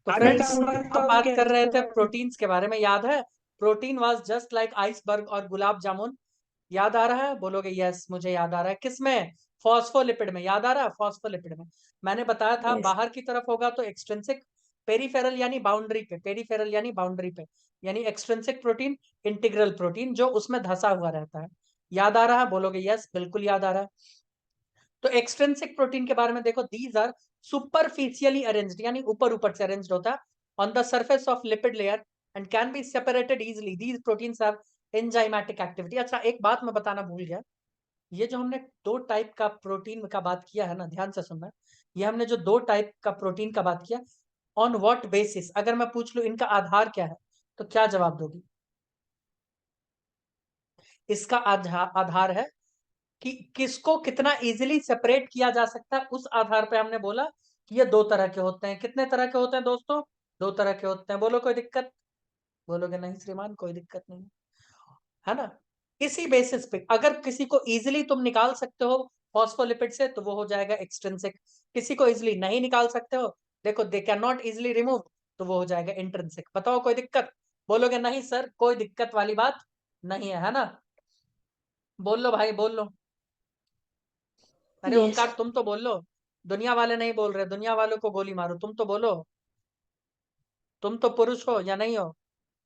तो आधा फ्रेंड्स, कम हम बात कर रहे थे तो प्रोटीन्स के बारे में, याद है? Protein was just like iceberg और गुलाब जामुन। याद आ रहा है? बोलोगे यस मुझे याद आ रहा है। किसमें? फॉस्फोलिपिड में। याद आ रहा है? फॉस्फोलिपिड में। मैंने बताया था यस। बाहर की तरफ होगा तो एक्सट्रिंसिक, पेरिफेरल यानी बाउंड्री पे, पेरिफेरल यानी बाउंड्री पे, यानी एक्सट्रिंसिक प्रोटीन, इंटीग्रल प्रोटीन जो उसमें धसा हुआ रहता है। याद आ रहा है? बोलोगे यस बिल्कुल याद आ रहा है। तो एक्सट्रिंसिक प्रोटीन के बारे में देखो, दीज आर सुपरफिशियली अरेंज्ड, यानी ऊपर ऊपर से अरेंज्ड होता है on the surface of lipid layer and can be separated easily. These proteins have enzymatic activity. अच्छा एक बात मैं बताना भूल गया, ये जो हमने दो टाइप का प्रोटीन का बात किया है ना, ध्यान से सुनना। ये हमने जो दो टाइप का प्रोटीन का बात किया, ऑन व्हाट बेसिस, अगर मैं पूछ लूं इनका आधार क्या है, तो क्या जवाब दोगी? इसका आधार है कि किसको कितना इजीली सेपरेट किया जा सकता है, उस आधार पे हमने बोला कि ये दो तरह के होते हैं। कितने तरह के होते हैं दोस्तों? दो तरह के होते हैं। बोलो कोई दिक्कत? बोलोगे नहीं श्रीमान कोई दिक्कत नहीं, है ना? इसी बेसिस पे अगर किसी को इजीली तुम निकाल सकते हो फॉस्फोलिपिड से, तो वो हो जाएगा एक्सट्रिंसिक। किसी को इजीली नहीं निकाल सकते हो, देखो they can not easily remove, तो वो हो जाएगा इंट्रिंसिक। बताओ कोई दिक्कत? बोलोगे नहीं सर कोई दिक्कत वाली बात नहीं है ना? बोल लो भाई बोल लो। अरे यस। ओमकार तुम तो बोल लो, दुनिया वाले नहीं बोल रहे, दुनिया वालों को गोली मारो, तुम तो बोलो। तुम तो पुरुष हो या नहीं हो?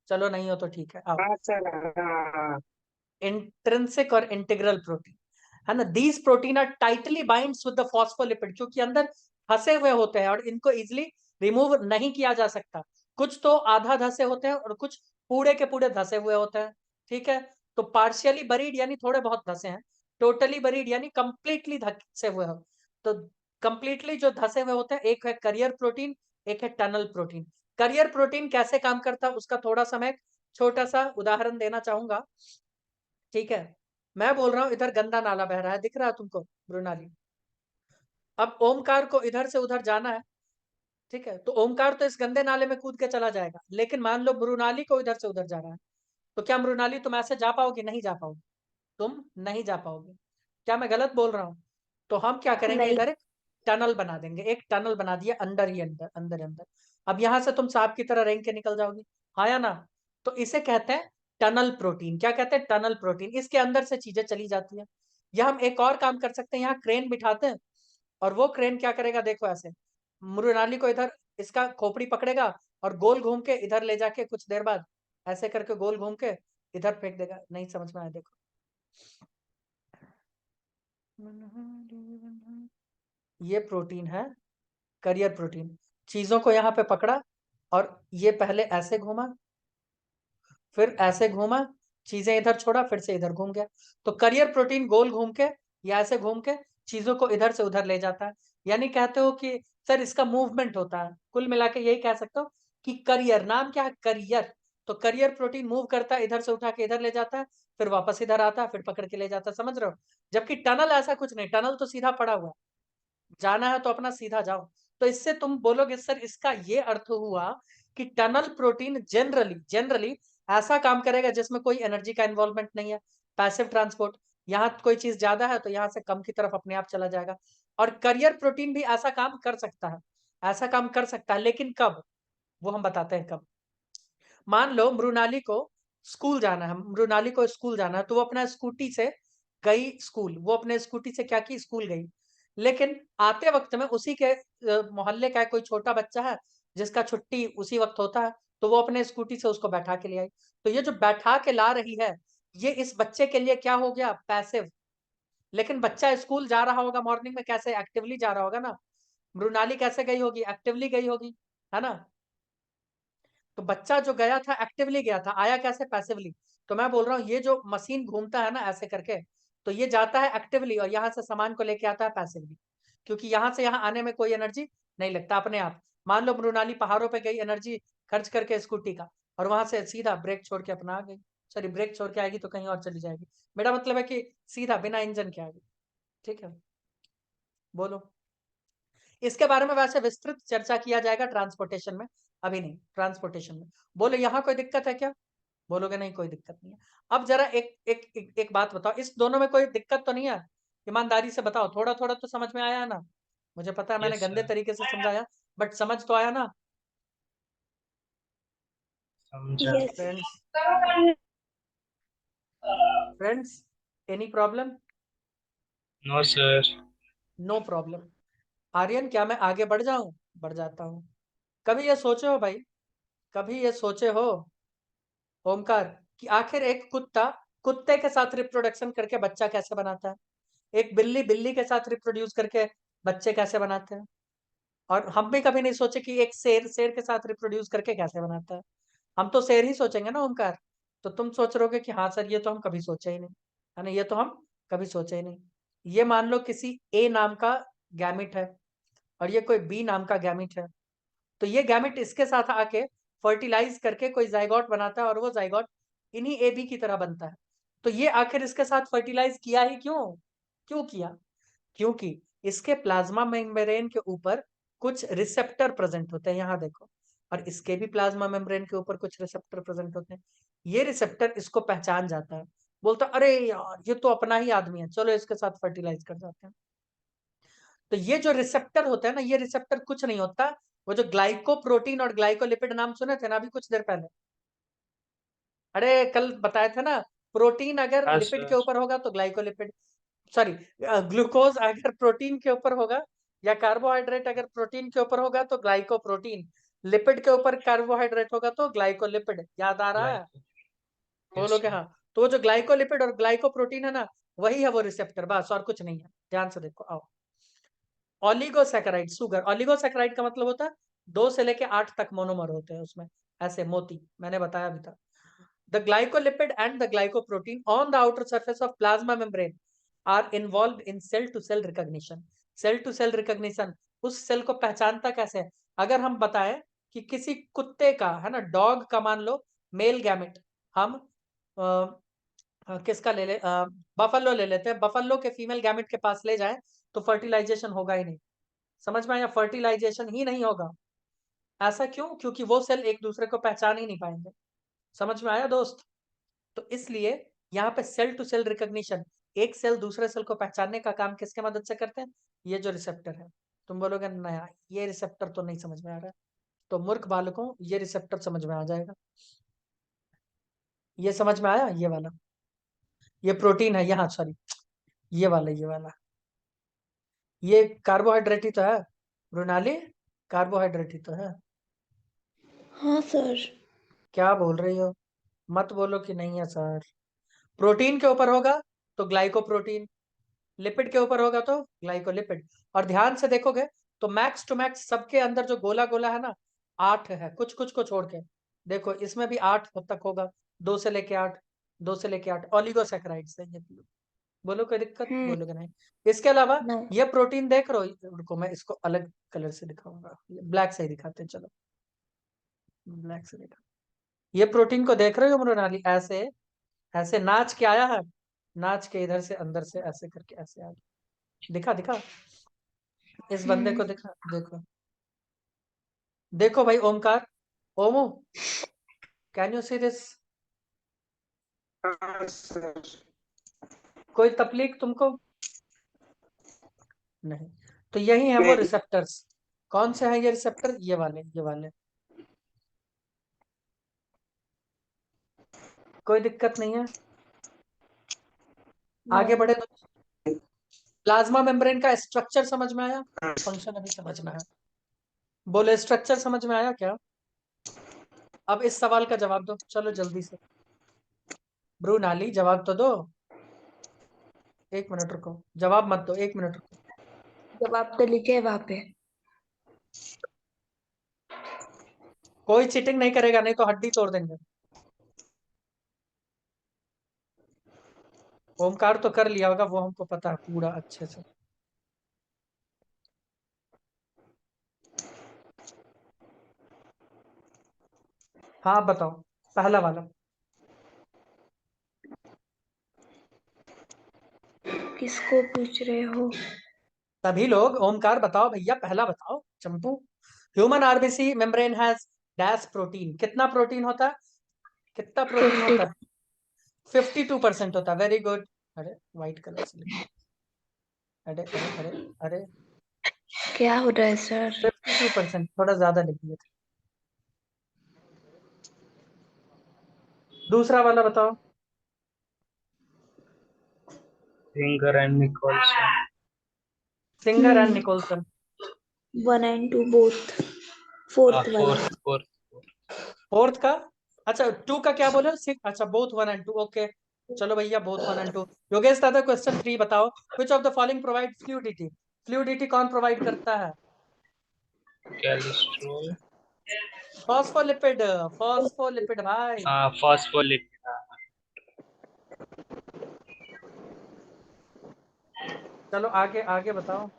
चलो नहीं हो तो ठीक है, आओ। हाँ सर। हाँ। इंट्रिंसिक और इंटीग्रल प्रोटीन, है ना? These protein are tightly binds with the phospholipid, क्योंकि अंदर फंसे हुए होते हैं और इनको इजिली रिमूव नहीं किया जा सकता। कुछ तो आधा धसे होते हैं और कुछ पूरे के पूरे धसे हुए होते हैं। ठीक है? तो पार्शियली बरीड यानी थोड़े बहुत धसे हैं, टोटली बरीड यानी कंप्लीटली धसे हुए हो। तो कंप्लीटली जो धसे हुए होते हैं, एक है करियर प्रोटीन, एक है टनल प्रोटीन। करियर प्रोटीन कैसे काम करता है उसका थोड़ा सा मैं छोटा सा उदाहरण देना चाहूंगा। ठीक है? मैं बोल रहा हूं इधर गंदा नाला बह रहा है, दिख रहा है तुमको मृणाली? अब ओमकार को इधर से उधर जाना है। ठीक है? तो ओमकार तो इस गंदे नाले में कूद के चला जाएगा, लेकिन मान लो मृणाली को इधर से उधर जा रहा है, तो क्या मृणाली तुम ऐसे जा पाओगे? नहीं जा पाओगे। तुम नहीं जा पाओगे। क्या मैं गलत बोल रहा हूं? तो हम क्या करेंगे, नहीं। इधर एक टनल बना देंगे, एक टनल बना दिया अंदर ही अंदर, अंदर अंदर। अब यहां से तुम सांप की तरह रेंग के निकल जाओगे, हाँ या ना? तो इसे कहते हैं टनल प्रोटीन। क्या कहते हैं? Tunnel protein. इसके अंदर से चीजें चली जाती है। या हम एक और काम कर सकते हैं, यहाँ क्रेन बिठाते हैं और वो क्रेन क्या करेगा, देखो ऐसे मृणाली को इधर इसका खोपड़ी पकड़ेगा और गोल घूम के इधर ले जाके कुछ देर बाद ऐसे करके गोल घूम के इधर फेंक देगा। नहीं समझ में आया? देखो, ये प्रोटीन है करियर प्रोटीन। चीजों को यहाँ पे पकड़ा और ये पहले ऐसे घूमा, फिर ऐसे घूमा, चीजें इधर छोड़ा, फिर से इधर घूम गया। तो करियर प्रोटीन गोल घूम के या ऐसे घूम के चीजों को इधर से उधर ले जाता है। यानी कहते हो कि सर इसका मूवमेंट होता है। कुल मिला के यही कह सकते हो कि करियर, नाम क्या है? करियर। तो करियर प्रोटीन मूव करता है, इधर से उठा के इधर ले जाता है, फिर वापस इधर आता है, फिर पकड़ के ले जाता है। समझ रहे हो? जबकि टनल ऐसा कुछ नहीं, टनल तो सीधा पड़ा हुआ है, जाना है तो अपना सीधा जाओ। तो इससे तुम बोलोगे सर इसका ये अर्थ हुआ कि टनल प्रोटीन जनरली जनरली ऐसा काम करेगा जिसमें कोई एनर्जी का इन्वॉल्वमेंट नहीं है, पैसिव ट्रांसपोर्ट। यहाँ कोई चीज ज्यादा है तो यहाँ से कम की तरफ अपने आप चला जाएगा। और करियर प्रोटीन भी ऐसा काम कर सकता है, ऐसा काम कर सकता है, लेकिन कब? वो हम बताते हैं कब। मान लो मृणाली को स्कूल जाना है, मृणाली को स्कूल जाना है, तो वो अपना स्कूटी से गई स्कूल, वो अपने स्कूटी से क्या की, स्कूल गई। लेकिन आते वक्त में उसी के मोहल्ले का कोई छोटा बच्चा है जिसका छुट्टी उसी वक्त होता है, तो वो अपने स्कूटी से उसको बैठा के ले आई। तो ये जो बैठा के ला रही है, ये इस बच्चे के लिए क्या हो गया, पैसिव। लेकिन बच्चा स्कूल जा रहा होगा मॉर्निंग में, कैसे एक्टिवली जा रहा होगा ना। मृणाली कैसे गई होगी, एक्टिवली गई होगी, है ना? तो बच्चा जो गया था एक्टिवली गया था, आया कैसे, पैसिवली। तो मैं बोल रहा हूँ ये जो मशीन घूमता है ना ऐसे करके, तो ये जाता है एक्टिवली और यहाँ से सामान को लेके आता है पैसिवली, क्योंकि यहाँ से यहाँ आने में कोई एनर्जी नहीं लगता अपने आप। मान लो मृणाली पहाड़ों पे गई एनर्जी खर्च करके स्कूटी का, और वहां से सीधा ब्रेक छोड़ के अपना आ गई। सॉरी, ब्रेक छोड़ के आएगी तो कहीं और चली जाएगी। मेरा मतलब है कि सीधा बिना इंजन के आ गई। ठीक है? बोलो। इसके बारे में वैसे विस्तृत चर्चा किया जाएगा ट्रांसपोर्टेशन में, अभी नहीं, ट्रांसपोर्टेशन में। बोलो यहाँ कोई दिक्कत है क्या? बोलोगे नहीं कोई दिक्कत नहीं है। अब जरा एक बात बताओ, इस दोनों में कोई दिक्कत तो नहीं है? ईमानदारी से बताओ, थोड़ा थोड़ा तो समझ में आया है ना? मुझे पता है मैंने यस गंदे सर। तरीके से समझाया, बट समझ तो आया ना? समझा। Friends, any problem? No sir. No problem. Aryan, क्या मैं आगे बढ़ जाऊं? बढ़ जाता हूँ। कभी ये सोचे हो भाई, कभी ये सोचे हो ओमकार, कि आखिर एक कुत्ता कुत्ते के साथ रिप्रोडक्शन करके बच्चा कैसे बनाता है? एक बिल्ली बिल्ली के साथ रिप्रोड्यूस करके बच्चे कैसे बनाते हैं? और हम भी कभी नहीं सोचे कि एक शेर शेर के साथ रिप्रोड्यूस करके कैसे बनाता है। हम तो शेर ही सोचेंगे ना ओमकार। तो तुम सोच रहोगे कि हाँ सर, ये तो हम कभी सोचे ही नहीं, है ना, ये तो हम कभी सोचे ही नहीं। ये मान लो किसी ए नाम का गैमिट है और ये कोई बी नाम का गैमिट है। तो ये गैमेट इसके साथ आके फर्टिलाइज करके कोई जाइगोट बनाता है और वो जाइगोट इन्हीं ए बी की तरह बनता है। तो ये आखिर इसके साथ फर्टिलाइज किया ही क्यों? क्यों किया? क्योंकि इसके प्लाज्मा मेम्ब्रेन के ऊपर कुछ रिसेप्टर प्रेजेंट होते हैं, यहाँ देखो। और इसके भी प्लाज्मा मेम्ब्रेन के ऊपर कुछ रिसेप्टर प्रेजेंट होते हैं। ये रिसेप्टर इसको पहचान जाता है, बोलता अरे यार ये तो अपना ही आदमी है, चलो इसके साथ फर्टिलाइज कर जाते हैं। तो ये जो रिसेप्टर होता है ना, ये रिसेप्टर कुछ नहीं होता। वो जो ग्लाइकोप्रोटीन और ग्लाइकोलिपिड नाम सुने थे ना अभी कुछ देर पहले, अरे कल बताया था ना, प्रोटीन अगर हाँ लिपिड के सर। ऊपर होगा तो ग्लाइकोलिपिड, सॉरी, ग्लूकोज अगर प्रोटीन के ऊपर होगा, या कार्बोहाइड्रेट अगर प्रोटीन के ऊपर होगा तो ग्लाइकोप्रोटीन, लिपिड के ऊपर कार्बोहाइड्रेट होगा तो ग्लाइकोलिपिड। याद आ रहा है? लाइक। यस बोलोगे सर। हाँ। तो वो जो ग्लाइकोलिपिड और ग्लाइकोप्रोटीन है ना, वही है वो रिसेप्टर, बस और कुछ नहीं है। ध्यान से देखो, आओ। ऑलिगोसैकेराइड, सुगर। ऑलिगोसैकेराइड का मतलब होता है 2 से लेके 8 तक मोनोमर होते हैं उसमें, ऐसे मोती, मैंने बताया भी था। The glycolipid and the glycoprotein on the outer surface of plasma membrane are involve in cell to cell recognition. Cell to cell recognition, उस सेल को पहचानता कैसे है? अगर हम बताएं कि किसी कुत्ते का, है ना, डॉग का मान लो मेल गैमेट, हम किसका ले ले, बफलो ले लेते हैं, बफलो के फीमेल गैमेट के पास ले जाएं तो फर्टिलाइजेशन होगा ही नहीं। समझ में आया? फर्टिलाइजेशन ही नहीं होगा। ऐसा क्यों? क्योंकि वो सेल एक दूसरे को पहचान ही नहीं पाएंगे। समझ में आया दोस्त? तो इसलिए यहाँ पे सेल टू सेल रिकॉग्निशन, एक सेल दूसरे सेल को पहचानने का काम किसके मदद से करते हैं? ये जो रिसेप्टर है। तुम बोलोगे नया, ये रिसेप्टर तो नहीं समझ में आ रहा है। तो मूर्ख बालकों, ये रिसेप्टर समझ में आ जाएगा। ये समझ में आया? ये वाला, ये प्रोटीन है यहाँ, सॉरी, ये वाला, ये वाला, ये कार्बोहाइड्रेट ही तो है मृणाली, कार्बोहाइड्रेट ही तो है। हाँ सर। क्या बोल रही हो? मत बोलो कि नहीं है सर। प्रोटीन के ऊपर होगा तो ग्लाइकोप्रोटीन, लिपिड के ऊपर होगा तो ग्लाइकोलिपिड। और ध्यान से देखोगे तो मैक्स टू मैक्स सबके अंदर जो गोला गोला है ना, 8 है, कुछ कुछ को छोड़ के। देखो इसमें भी 8 तक होगा, 2 से लेके 8, 2 से लेके 8 ऑलिगोसैकेराइड है ये। बोलो कोई दिक्कत? हम्म। बोलोगे नहीं? इसके अलावा नो। ये प्रोटीन देख रहे हो, रुको मैं इसको अलग कलर से दिखाऊंगा, ब्लैक से ही दिखाते हैं, चलो ब्लैक से दिखा। ये प्रोटीन को देख रहे हो मृणाली? ऐसे ऐसे नाच के आया है, नाच के इधर से अंदर से ऐसे करके ऐसे आ गया। दिखा दिखा, इस बंदे को दिखा, देखो देखो भाई Omkar, Omo, can you see this? हाँ सर। कोई तकलीफ तुमको? नहीं। तो यही है वो नहीं। रिसेप्टर्स। कौन से हैं ये रिसेप्टर? ये वाले, ये वाले। कोई दिक्कत नहीं है, नो। आगे बढ़े तो। प्लाज्मा मेम्ब्रेन का स्ट्रक्चर समझ में आया? फंक्शन अभी समझना है। बोले स्ट्रक्चर समझ में आया क्या? अब इस सवाल का जवाब दो, चलो जल्दी से। ब्रू नाली, जवाब तो दो। 1 मिनट रुको, जवाब मत दो, 1 मिनट रुको। जवाब तो लिखे है वहां पे। कोई चीटिंग नहीं करेगा, नहीं तो हड्डी तोड़ देंगे। ओमकार तो कर लिया होगा, वो हमको पता है पूरा अच्छे से। हाँ बताओ, पहला वाला। किसको पूछ रहे हो? सभी लोग, ओमकार बताओ भैया, पहला बताओ चंपू। Human RBC membrane has dash protein, कितना प्रोटीन होता है? कितना प्रोटीन 50। होता है? 52% होता है, वेरी गुड। अरे व्हाइट कलर से लिखो, अरे अरे अरे अरे, क्या हो रहा है सर? 52%, थोड़ा ज्यादा लिख दिए थे। दूसरा वाला बताओ। Singer and Nicholson. Singer and Nicholson. 1 and 2 both. Fourth वाला. Fourth. फोर्थ का, अच्छा 2 का क्या बोले? अच्छा बोथ 1 एंड 2, ओके। चलो भैया बोथ 1 एंड 2। योगेश दादा क्वेश्चन 3 बताओ। Which of the following provide fluidity? Fluidity कौन प्रोवाइड करता है? Cholesterol. फॉस्फोलिपिड। फॉस्फोलिपिड भाई। Phospholipid. चलो आगे आगे बताओ।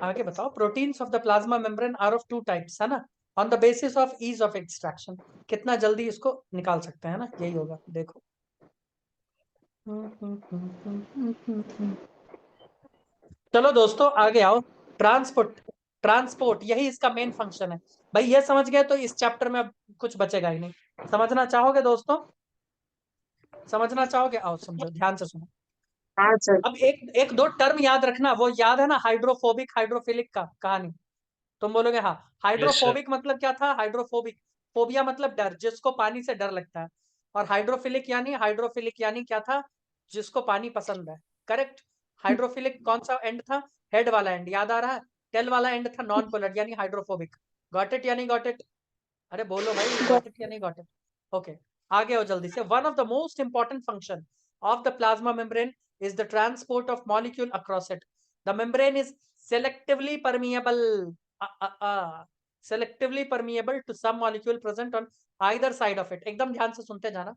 आगे बताओ। Proteins of the plasma membrane are of 2 types, है ना? On the basis of ease of extraction. कितना जल्दी इसको निकाल सकते हैं ना, यही होगा। देखो चलो दोस्तों आगे आओ। ट्रांसपोर्ट। ट्रांसपोर्ट यही इसका मेन फंक्शन है भाई। ये समझ गए तो इस चैप्टर में अब कुछ बचेगा ही नहीं। समझना चाहोगे दोस्तों? समझना चाहोगे? आओ समझो, ध्यान से सुनो। हाँ सर। अब एक दो टर्म याद रखना। वो याद है ना, हाइड्रोफोबिक हाइड्रोफिलिक का कहानी? तुम बोलोगे हाँ। Yes sir. हाइड्रोफोबिक मतलब क्या था? हाइड्रोफोबिक, फोबिया मतलब डर, जिसको पानी से डर लगता है। और हाइड्रोफिलिक यानी क्या था? जिसको पानी पसंद है। करेक्ट। हाइड्रोफिलिक कौन सा एंड था? हेड वाला एंड, याद आ रहा है? टेल वाला एंड था नॉन पोलर यानी हाइड्रोफोबिक। गॉट इट या नहीं गॉट इट? अरे बोलो भाई, गॉट इट या नहीं गॉट इट? ओके। आगे आओ जल्दी से। One of the most important function of the plasma membrane is the transport of molecule across it. The membrane is selectively permeable. Selectively permeable to some molecule present on either side of it. एकदम ध्यान से सुनते जाना।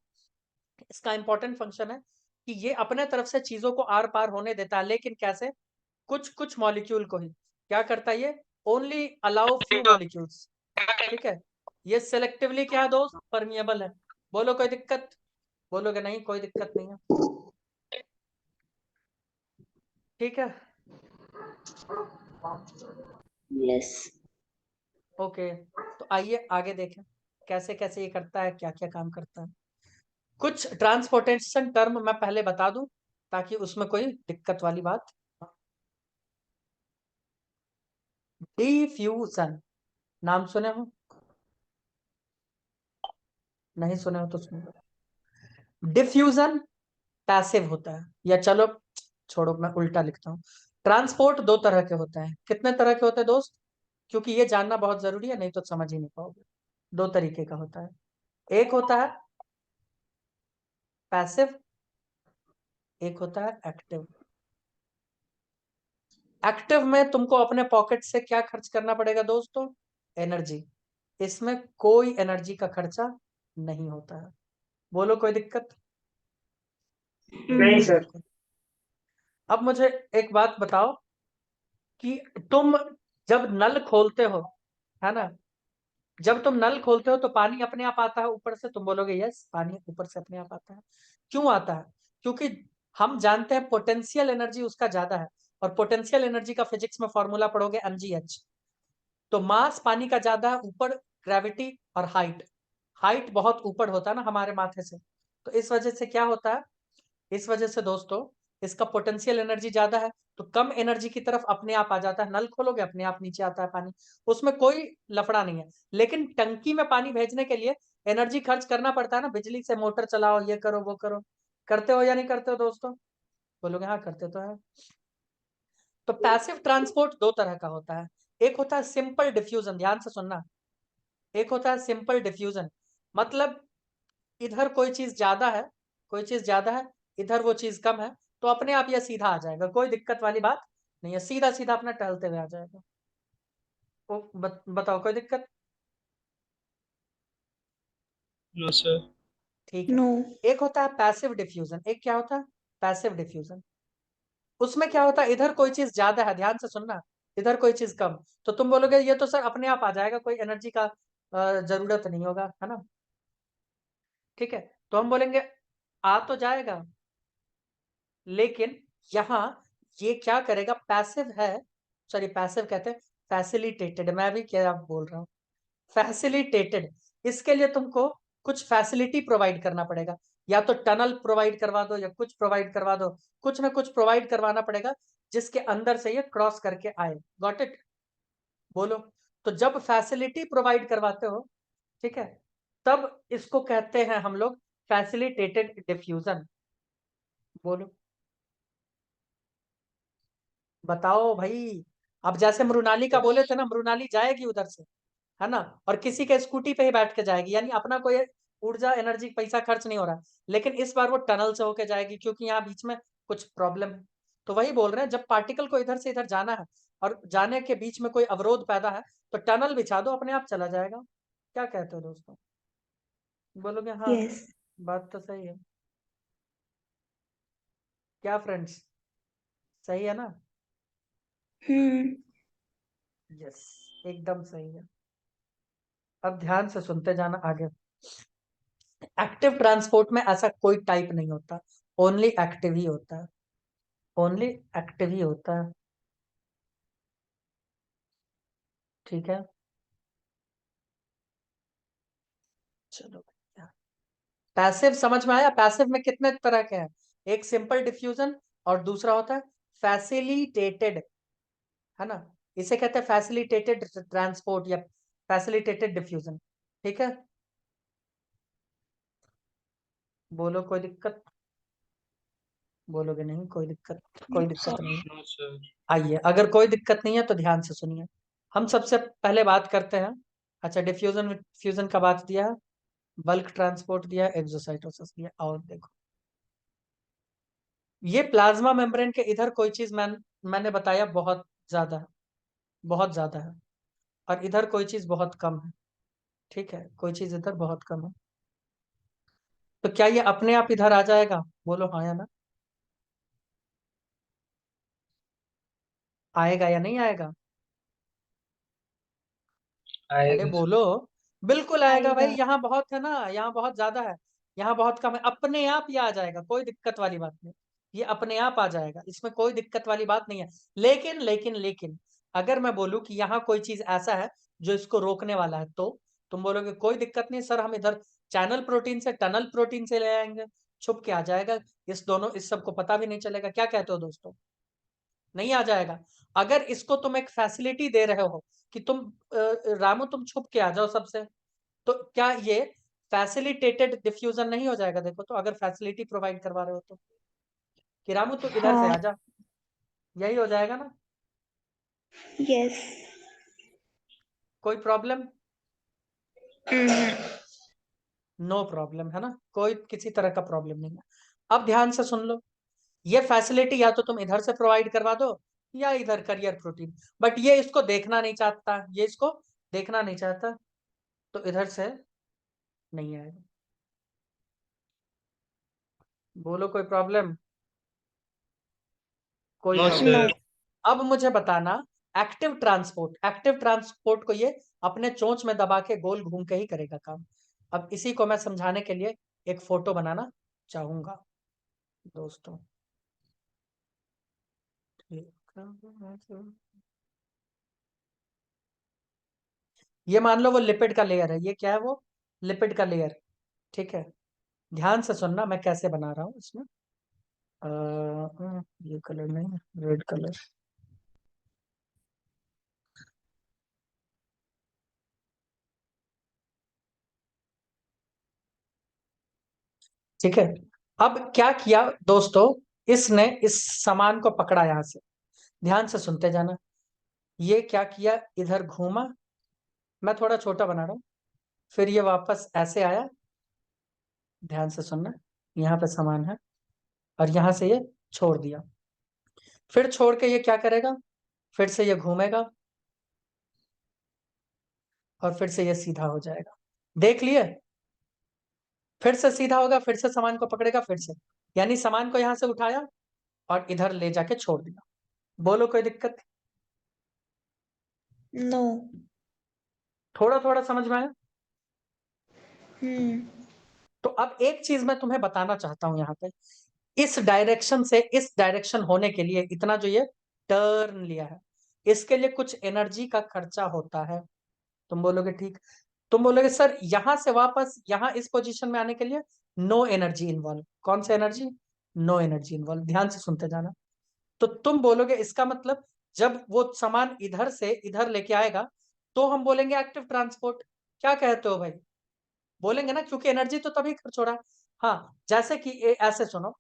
इसका important function है कि ये अपने तरफ से चीजों को आर पार होने देता है, लेकिन कैसे? कुछ कुछ मॉलिक्यूल को ही क्या करता है ये? Only allow few molecules. ठीक है। ये सेलेक्टिवली क्या है दोस्त? परमिएबल है। बोलो कोई दिक्कत? बोलोगे नहीं कोई दिक्कत नहीं है। ठीक है। Yes. ओके। तो आइए आगे देखें कैसे कैसे ये करता है, क्या क्या काम करता है। कुछ ट्रांसपोर्टेशन टर्म मैं पहले बता दूं ताकि उसमें कोई दिक्कत वाली बात। डिफ्यूजन नाम सुने हो? नहीं सुने हो तो सुनो। डिफ्यूजन पैसिव होता है, या चलो छोड़ो मैं उल्टा लिखता हूँ। ट्रांसपोर्ट दो तरह के होते हैं। कितने तरह के होते हैं दोस्त? क्योंकि ये जानना बहुत जरूरी है, नहीं तो समझ ही नहीं पाओगे। दो तरीके का होता है। एक होता है पैसिव, एक होता है एक्टिव। एक्टिव में तुमको अपने पॉकेट से क्या खर्च करना पड़ेगा दोस्तों? एनर्जी। इसमें कोई एनर्जी का खर्चा नहीं होता है। बोलो कोई दिक्कत? नहीं सर। अब मुझे एक बात बताओ कि तुम जब नल खोलते हो, है ना, जब तुम नल खोलते हो तो पानी अपने आप आता है ऊपर से? तुम बोलोगे यस, पानी ऊपर से अपने आप आता है। क्यों आता है? क्योंकि हम जानते हैं पोटेंशियल एनर्जी उसका ज्यादा है। और पोटेंशियल एनर्जी का फिजिक्स में फॉर्मूला पढ़ोगे mgh। तो मास पानी का ज्यादा है ऊपर, ग्रेविटी और हाइट। हाइट बहुत ऊपर होता है ना हमारे माथे से। तो इस वजह से क्या होता है? इस वजह से दोस्तों इसका पोटेंशियल एनर्जी ज्यादा है, तो कम एनर्जी की तरफ अपने आप आ जाता है। नल खोलोगे अपने आप नीचे आता है पानी। उसमें कोई लफड़ा नहीं है। लेकिन टंकी में पानी भेजने के लिए एनर्जी खर्च करना पड़ता है ना, बिजली से मोटर चलाओ, ये करो वो करो। करते हो या नहीं करते हो दोस्तों? बोलोगे हाँ करते तो है। तो पैसिव ट्रांसपोर्ट दो तरह का होता है। एक होता है सिंपल डिफ्यूजन, ध्यान से सुनना। एक होता है सिंपल डिफ्यूजन, मतलब इधर कोई चीज ज्यादा है, कोई चीज ज्यादा है, इधर वो चीज कम है, तो अपने आप यह सीधा आ जाएगा, कोई दिक्कत वाली बात नहीं है। सीधा सीधा अपना टहलते हुए आ जाएगा। वो बताओ कोई दिक्कत? No sir. ठीक है। No. एक होता है पैसिव डिफ्यूजन। एक क्या होता है? Passive diffusion. उसमें क्या होता है? इधर कोई चीज ज्यादा है, ध्यान से सुनना, इधर कोई चीज कम। तो तुम बोलोगे ये तो सर अपने आप आ जाएगा, कोई एनर्जी का जरूरत नहीं होगा, है ना? ठीक है। तो हम बोलेंगे आ तो जाएगा, लेकिन यहाँ ये क्या करेगा? पैसिव है, सॉरी पैसिव कहते हैं, फैसिलिटेटेड। मैं भी क्या बोल रहा हूँ, फैसिलिटेटेड। इसके लिए तुमको कुछ फैसिलिटी प्रोवाइड करना पड़ेगा। या तो टनल प्रोवाइड करवा दो, या कुछ प्रोवाइड करवा दो, कुछ ना कुछ प्रोवाइड करवाना पड़ेगा जिसके अंदर से ये क्रॉस करके आए। Got it? बोलो। तो जब फैसिलिटी प्रोवाइड करवाते हो, ठीक है, तब इसको कहते हैं हम लोग फैसिलिटेटेड डिफ्यूजन। बोलो, बताओ भाई। अब जैसे मृणाली का बोले थे ना, मृणाली जाएगी उधर से, है ना, और किसी के स्कूटी पे ही बैठ के जाएगी, यानी अपना कोई ऊर्जा एनर्जी पैसा खर्च नहीं हो रहा। लेकिन इस बार वो टनल से होके जाएगी, क्योंकि यहाँ बीच में कुछ प्रॉब्लम है। तो वही बोल रहे हैं, जब पार्टिकल को इधर से इधर जाना है और जाने के बीच में कोई अवरोध पैदा है, तो टनल बिछा दो, अपने आप चला जाएगा। क्या कहते हो दोस्तों? बोलोगे हाँ, Yes. बात तो सही है। क्या फ्रेंड्स, सही है ना? Hmm. यस, एकदम सही है। अब ध्यान से सुनते जाना आगे। एक्टिव ट्रांसपोर्ट में ऐसा कोई टाइप नहीं होता, ओनली एक्टिव ही होता है, ओनली एक्टिव ही होता है। ठीक है, चलो। पैसिव समझ में आया? पैसिव में कितने तरह के हैं? एक सिंपल डिफ्यूजन और दूसरा होता है फैसिलिटेटेड, है ना। इसे कहते हैं फैसिलिटेटेड ट्रांसपोर्ट या फैसिलिटेटेड डिफ्यूजन। ठीक है, बोलो कोई दिक्कत? बोलोगे नहीं कोई दिक्कत? कोई दिक्कत नहीं है। No sir. आइए, अगर कोई दिक्कत नहीं है तो ध्यान से सुनिए। हम सबसे पहले बात करते हैं, अच्छा डिफ्यूजन फ्यूजन का बात दिया है, बल्क ट्रांसपोर्ट दिया है, एक्सोसाइटोसिस दिया। और देखो, ये प्लाज्मा मेम्ब्रेन के इधर कोई चीज मैंने बताया बहुत ज्यादा है, बहुत ज्यादा है, और इधर कोई चीज बहुत कम है। ठीक है, कोई चीज इधर बहुत कम है। तो क्या ये अपने आप इधर आ जाएगा? बोलो हाँ या ना। आएगा या नहीं आएगा? अरे आएगा बोलो। बिल्कुल आएगा भाई, आएगा। यहाँ बहुत है ना, यहाँ बहुत ज्यादा है, यहाँ बहुत कम है, अपने आप ये आ जाएगा, कोई दिक्कत वाली बात नहीं। ये अपने आप आ जाएगा, इसमें कोई दिक्कत वाली बात नहीं है। लेकिन लेकिन लेकिन अगर मैं बोलूं कि यहाँ कोई चीज ऐसा है जो इसको रोकने वाला है, तो तुम बोलोगे कोई दिक्कत नहीं सर, हम इधर चैनल प्रोटीन से टनल प्रोटीन से ले आएंगे, छुप के आ जाएगा, इस दोनों इस सबको पता भी नहीं चलेगा। क्या कहते हो दोस्तों? नहीं आ जाएगा। अगर इसको तुम एक फैसिलिटी दे रहे हो कि तुम रामू तुम छुप के आ जाओ सबसे, तो क्या ये फैसिलिटेटेड डिफ्यूजन नहीं हो जाएगा? देखो तो, अगर फैसिलिटी प्रोवाइड करवा रहे हो तो, कि रामू तू इधर से हाँ। आ जा, यही हो जाएगा ना। Yes. कोई प्रॉब्लम? Mm-hmm. नो प्रॉब्लम, है ना, कोई किसी तरह का प्रॉब्लम नहीं है। अब ध्यान से सुन लो, ये फैसिलिटी या तो तुम इधर से प्रोवाइड करवा दो या इधर करियर प्रोटीन, बट ये इसको देखना नहीं चाहता, ये इसको देखना नहीं चाहता, तो इधर से नहीं आएगा। बोलो कोई प्रॉब्लम? कोई नो प्रॉब्लम No. सर। नहीं। अब मुझे बताना, एक्टिव ट्रांसपोर्ट को ये अपने चोंच में दबा के गोल घूम के ही करेगा काम। अब इसी को मैं समझाने के लिए एक फोटो बनाना चाहूंगा दोस्तों। ये मान लो वो लिपिड का लेयर है, ये क्या है? वो लिपिड का लेयर। ठीक है, ध्यान से सुनना मैं कैसे बना रहा हूँ इसमें। ये कलर नहीं, रेड कलर। ठीक है, अब क्या किया दोस्तों, इसने इस सामान को पकड़ा यहां से, ध्यान से सुनते जाना। ये क्या किया, इधर घूमा, मैं थोड़ा छोटा बना रहा हूं, फिर ये वापस ऐसे आया, ध्यान से सुनना, यहाँ पे सामान है, और यहां से ये छोड़ दिया। फिर छोड़ के ये क्या करेगा, फिर से ये घूमेगा, और फिर से ये सीधा हो जाएगा। देख लिए? फिर से सीधा होगा, फिर से सामान को पकड़ेगा, फिर से, यानी सामान को यहां से उठाया और इधर ले जाके छोड़ दिया। बोलो कोई दिक्कत? No. थोड़ा थोड़ा समझ में आया? Hmm. तो अब एक चीज मैं तुम्हें बताना चाहता हूं यहाँ पे, इस डायरेक्शन से इस डायरेक्शन होने के लिए इतना जो ये टर्न लिया है, इसके लिए कुछ एनर्जी का खर्चा होता है। तुम बोलोगे ठीक, तुम बोलोगे सर यहां से वापस यहां इस पोजीशन में आने के लिए नो एनर्जी इन्वॉल्व। कौन सा एनर्जी? No energy involve. ध्यान से सुनते जाना। तो तुम बोलोगे इसका मतलब जब वो सामान इधर से इधर लेके आएगा तो हम बोलेंगे एक्टिव ट्रांसपोर्ट। क्या कहते हो भाई? बोलेंगे ना, क्योंकि एनर्जी तो तभी खर्च हो रहा है। हाँ, जैसे कि ऐसे सुनो,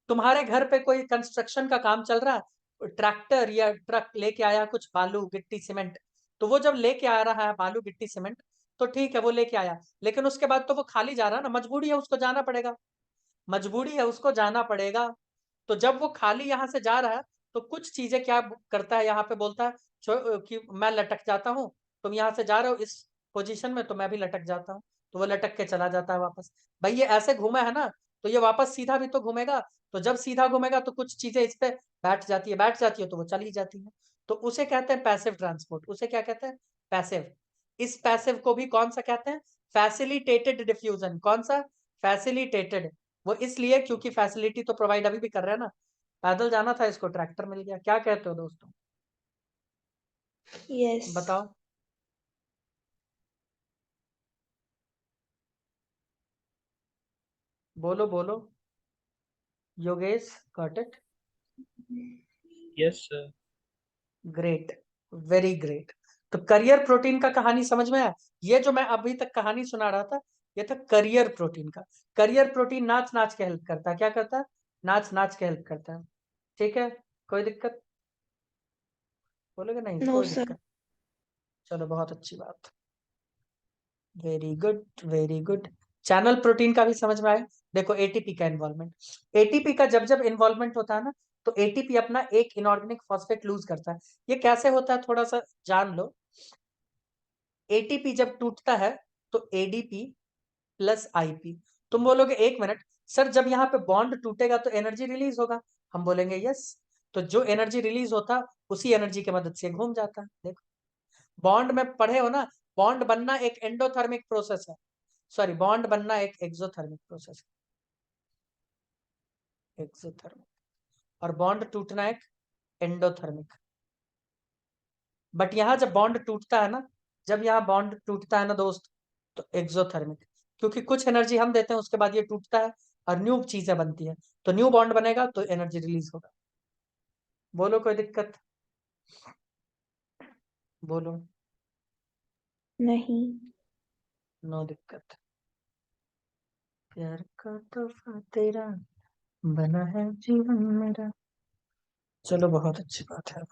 तुम्हारे घर पे कोई कंस्ट्रक्शन का काम चल रहा है, ट्रैक्टर या ट्रक लेके आया कुछ बालू गिट्टी सीमेंट, तो वो जब लेके आ रहा है बालू गिट्टी सीमेंट, तो ठीक है वो लेके आया, लेकिन उसके बाद तो वो खाली जा रहा है ना, मजबूरी है उसको जाना पड़ेगा, मजबूरी है उसको जाना पड़ेगा। तो जब वो खाली यहाँ से जा रहा है, तो कुछ चीजें क्या करता है, यहाँ पे बोलता है कि मैं लटक जाता हूँ, तुम यहाँ से जा रहे हो इस पोजीशन में, तो मैं भी लटक जाता हूँ, तो वो लटक के चला जाता है वापस। भाई ये ऐसे घूमा है ना, तो ये वापस सीधा भी तो घूमेगा, तो जब सीधा घूमेगा तो कुछ चीजें इस पे बैठ जाती है तो वो चली जाती है। तो उसे कहते हैं पैसिव ट्रांसपोर्ट। उसे क्या कहते हैं? पैसिव। इस पैसिव को भी कौन सा कहते हैं? Facilitated diffusion. कौन सा? फैसिलिटेटेड। वो इसलिए क्योंकि फैसिलिटी तो प्रोवाइड अभी भी कर रहे हैं ना, पैदल जाना था इसको ट्रैक्टर मिल गया। क्या कहते हो दोस्तों? Yes. बताओ, बोलो बोलो। Yogesh, got it? Yes, sir. Great, very great. तो करियर प्रोटीन का कहानी समझ में आया? ये जो मैं अभी तक कहानी सुना रहा था, ये था करियर प्रोटीन का। करियर प्रोटीन नाच नाच के हेल्प करता है। क्या करता है? नाच नाच के हेल्प करता है। ठीक है, कोई दिक्कत? बोलोगे नहीं No, कोई sir. दिक्कत? चलो बहुत अच्छी बात, very good very good. Channel protein का भी समझ में आया? देखो एटीपी का इन्वॉल्वमेंट, एटीपी का जब जब इन्वॉल्वमेंट होता है ना, तो एटीपी अपना एक इनऑर्गेनिक फॉस्फेट लूज करता है। ये कैसे होता है थोड़ा सा जान लो। एटीपी जब टूटता है तो एडीपी प्लस आईपी। तुम बोलोगे एक मिनट सर, जब यहाँ पे बॉन्ड टूटेगा तो एनर्जी रिलीज होगा। हम बोलेंगे यस। तो जो एनर्जी रिलीज होता उसी एनर्जी की मदद से घूम जाता है। देखो, बॉन्ड में पढ़े हो ना, बॉन्ड बनना एक एंडोथर्मिक प्रोसेस है, सॉरी बॉन्ड बनना एक एक्सोथर्मिक प्रोसेस है, एक्सोथर्मिक। और बॉन्ड टूटना एक एंडोथर्मिक। बट यहाँ जब बॉन्ड टूटता है ना, जब यहाँ बॉन्ड टूटता है ना दोस्त, तो एक्सोथर्मिक, क्योंकि कुछ एनर्जी हम देते हैं उसके बाद ये टूटता है और न्यू चीजें बनती है, तो न्यू बॉन्ड बनेगा तो एनर्जी रिलीज होगा। बोलो कोई दिक्कत? बोलो। नहीं। नो दिक्कत। प्यार का तोहफा तेरा बना है जीवन मेरा। चलो बहुत अच्छी बात है।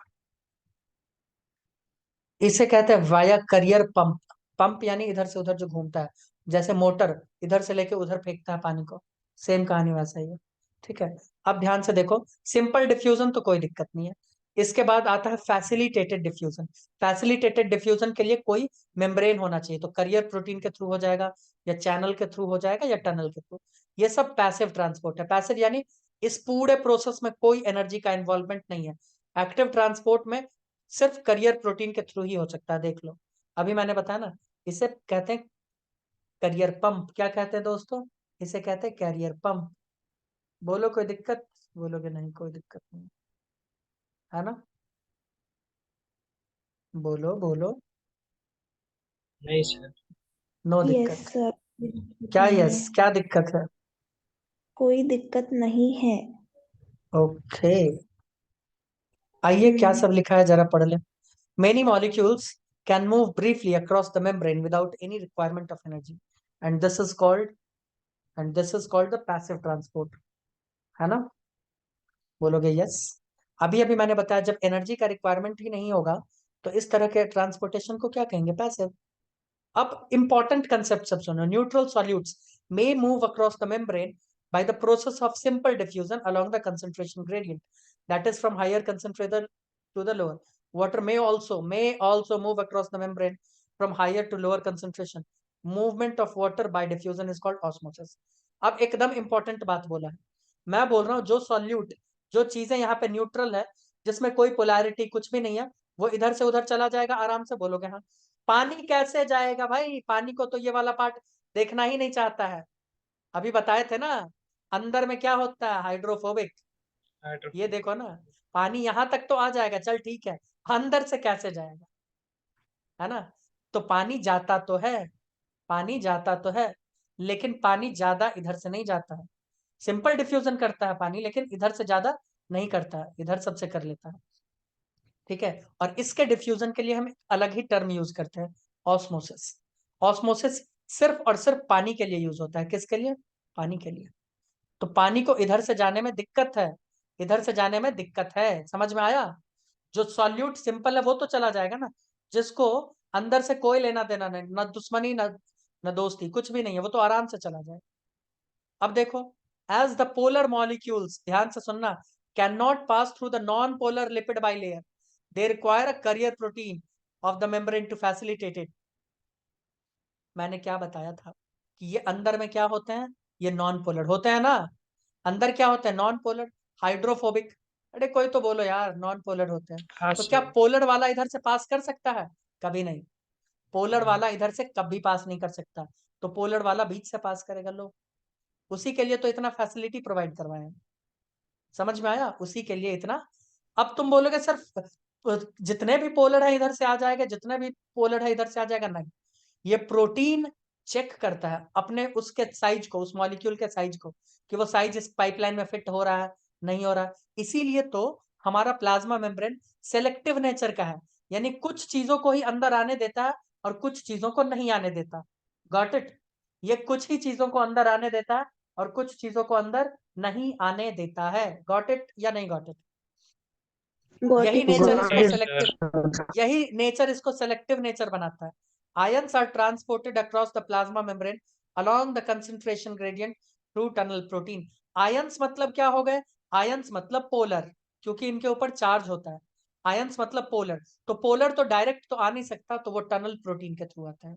इसे कहते हैं वाया करियर पंप। पंप यानी इधर से उधर जो घूमता है, जैसे मोटर इधर से लेके उधर फेंकता है पानी को, सेम कहानी वैसा ही है। ठीक है, अब ध्यान से देखो, सिंपल डिफ्यूजन तो कोई दिक्कत नहीं है। इसके बाद आता है फैसिलिटेटेड डिफ्यूजन। फैसिलिटेटेड डिफ्यूजन के लिए कोई मेम्ब्रेन होना चाहिए, तो करियर प्रोटीन के थ्रू हो जाएगा, या चैनल के थ्रू हो जाएगा, या टनल के थ्रू। ये सब पैसिव ट्रांसपोर्ट है। पैसिव यानी इस पूरे प्रोसेस में कोई एनर्जी का इन्वॉल्वमेंट नहीं है। एक्टिव ट्रांसपोर्ट में सिर्फ करियर प्रोटीन के थ्रू ही हो सकता है। देख लो, अभी मैंने बताया ना, इसे कहते हैं करियर पंप। क्या कहते हैं दोस्तों? इसे कहते हैं कैरियर पंप। बोलो कोई दिक्कत? बोलोगे नहीं कोई दिक्कत नहीं, है ना? बोलो बोलो। नहीं सर। नो Yes, दिक्कत। sir. क्या नहीं है। यस, क्या दिक्कत है? कोई दिक्कत नहीं है। ओके, आइए क्या सब लिखा है जरा पढ़ ले। Many molecules can move briefly across the membrane without any requirement of energy, and this is called the passive transport, है ना? बोलोगे यस? अभी अभी मैंने बताया जब एनर्जी का रिक्वायरमेंट ही नहीं होगा, तो इस तरह के ट्रांसपोर्टेशन को क्या कहेंगे? पैसिव। अब इंपॉर्टेंट कंसेप्ट सब सुनो। Neutral solutes may move across the membrane by the process of simple diffusion along the concentration gradient, that is from higher concentration to the lower. Water may also move across the membrane from higher to lower concentration. Movement of water by diffusion is called osmosis. अब एकदम important बात बोला है। मैं बोल रहा हूँ जो सॉल्यूट, जो चीजें यहाँ पे न्यूट्रल है, जिसमें कोई पोलैरिटी कुछ भी नहीं है, वो इधर से उधर चला जाएगा आराम से। बोलोगे हाँ। पानी कैसे जाएगा भाई? पानी को तो ये वाला पार्ट देखना ही नहीं चाहता है। अभी बताए थे ना, अंदर में क्या होता है? हाइड्रोफोबिक। ये हाइड्रोफोबिक। देखो ना, पानी यहां तक तो आ जाएगा, चल ठीक है, अंदर से कैसे जाएगा? है ना? तो पानी जाता तो है, पानी जाता तो है, लेकिन पानी ज्यादा इधर से नहीं जाता है। सिंपल डिफ्यूजन करता है पानी, लेकिन इधर से ज्यादा नहीं करता है, इधर सबसे कर लेता है। ठीक है। और इसके डिफ्यूजन के लिए हम अलग ही टर्म यूज करते हैं, ऑस्मोसिस। ऑस्मोसिस सिर्फ और सिर्फ पानी के लिए यूज होता है। किसके लिए? पानी के लिए। तो पानी को इधर से जाने में दिक्कत है, इधर से जाने में दिक्कत है, समझ में आया? जो सॉल्यूट सिंपल है वो तो चला जाएगा ना, जिसको अंदर से कोई लेना देना नहीं, न दुश्मनी न दोस्ती, कुछ भी नहीं है, वो तो आराम से चला जाए। अब देखो, एज द पोलर मॉलिक्यूल्स, ध्यान से सुनना, can not pass through the non polar lipid bilayer, they require a carrier protein of the membrane to facilitate it. मैंने क्या बताया था कि ये अंदर में क्या होते हैं, ये नॉन पोलर होते हैं ना। अंदर क्या होते हैं? Non polar, hydrophobic. अरे कोई तो बोलो यार, नॉन पोलर होते हैं। हाँ तो क्या सर। पोलर वाला इधर से पास कर सकता है? कभी नहीं। पोलर वाला इधर से कभी पास नहीं कर सकता, तो पोलर वाला बीच से पास करेगा। लो, उसी के लिए तो इतना फैसिलिटी प्रोवाइड करवाए हैं। समझ में आया? उसी के लिए इतना। अब तुम बोलोगे सिर्फ जितने भी पोलर है इधर से आ जाएगा, जितने भी पोलर है इधर से आ जाएगा, नहीं। ये प्रोटीन चेक करता है अपने उसके साइज को, उस मॉलिक्यूल के साइज को, कि वो साइज इस पाइपलाइन में फिट हो रहा है, नहीं हो रहा। इसीलिए तो हमारा प्लाज्मा मेम्ब्रेन सेलेक्टिव नेचर का है, यानी कुछ चीजों को ही अंदर आने देता है और कुछ चीजों को नहीं आने देता। Got it? ये कुछ ही चीजों को अंदर आने देता है और कुछ चीजों को अंदर नहीं आने देता है। गॉट इट या नहीं गॉट इट? Got यही it, नेचर sir. इसको यस सेलेक्टिव, सर। यही नेचर इसको सेलेक्टिव नेचर बनाता है। Ions are transported across the plasma membrane along the concentration gradient through tunnel protein. Ions मतलब क्या हो गए? आयंस मतलब पोलर, क्योंकि इनके ऊपर चार्ज होता है। आयंस मतलब पोलर, तो पोलर तो डायरेक्ट तो आ नहीं सकता, तो वो टनल प्रोटीन के थ्रू आता है।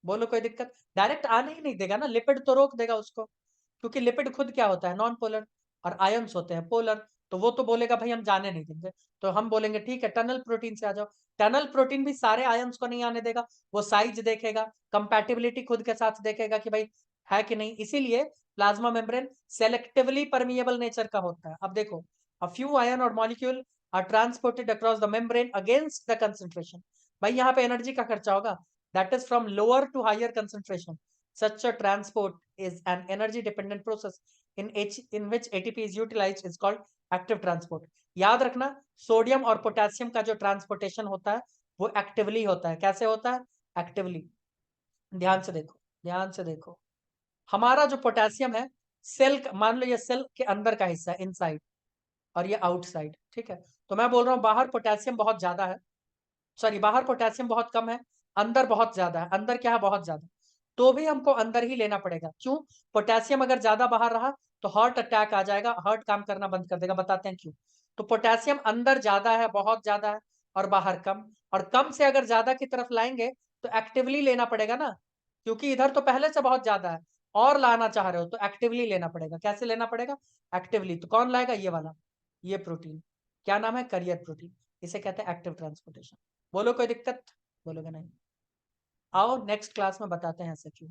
बोलो कोई दिक्कत? डायरेक्ट आने ही नहीं देगा ना, लिपिड तो रोक देगा उसको, क्योंकि लिपिड खुद क्या होता है? नॉन पोलर, और आयंस होते हैं पोलर। तो वो तो बोलेगा भाई हम जाने नहीं देंगे, तो हम बोलेंगे ठीक है टनल प्रोटीन से आ जाओ। टनल प्रोटीन भी सारे आयंस को नहीं आने देगा, वो साइज देखेगा, कंपैटिबिलिटी खुद के साथ देखेगा कि भाई है कि नहीं। इसीलिए plasma membrane selectively permeable nature का होता है। अब देखो, अ फ्यू आयन और molecule are transported across the membrane against the concentration. भाई यहाँ पे एनर्जी का खर्चा होगा, that is from lower to higher concentration. Such a transport is an energy dependent process in which ATP is utilized is called active transport. याद रखना, sodium और potassium का जो ट्रांसपोर्टेशन होता है वो एक्टिवली होता है। कैसे होता है? एक्टिवली। ध्यान से देखो, ध्यान से देखो। हमारा जो पोटेशियम है, सेल, मान लो ये सेल के अंदर का हिस्सा है, इनसाइड, और ये आउटसाइड, ठीक है। तो मैं बोल रहा हूँ बाहर पोटेशियम बहुत ज्यादा है, सॉरी बाहर पोटेशियम बहुत कम है, अंदर बहुत ज्यादा है। अंदर क्या है? बहुत ज्यादा। तो भी हमको अंदर ही लेना पड़ेगा। क्यों? पोटेशियम अगर ज्यादा बाहर रहा तो हार्ट अटैक आ जाएगा, हार्ट काम करना बंद कर देगा। बताते हैं क्यों। तो पोटेशियम अंदर ज्यादा है, बहुत ज्यादा है, और बाहर कम। और कम से अगर ज्यादा की तरफ लाएंगे तो एक्टिवली लेना पड़ेगा ना, क्योंकि इधर तो पहले से बहुत ज्यादा है, और लाना चाह रहे हो तो एक्टिवली लेना पड़ेगा। कैसे लेना पड़ेगा? एक्टिवली। तो कौन लाएगा? ये वाला, ये प्रोटीन। क्या नाम है? Career protein. इसे कहते हैं एक्टिव ट्रांसपोर्टेशन। बोलो कोई दिक्कत? बोलोगे नहीं? आओ नेक्स्ट क्लास में बताते हैं ऐसा क्यों।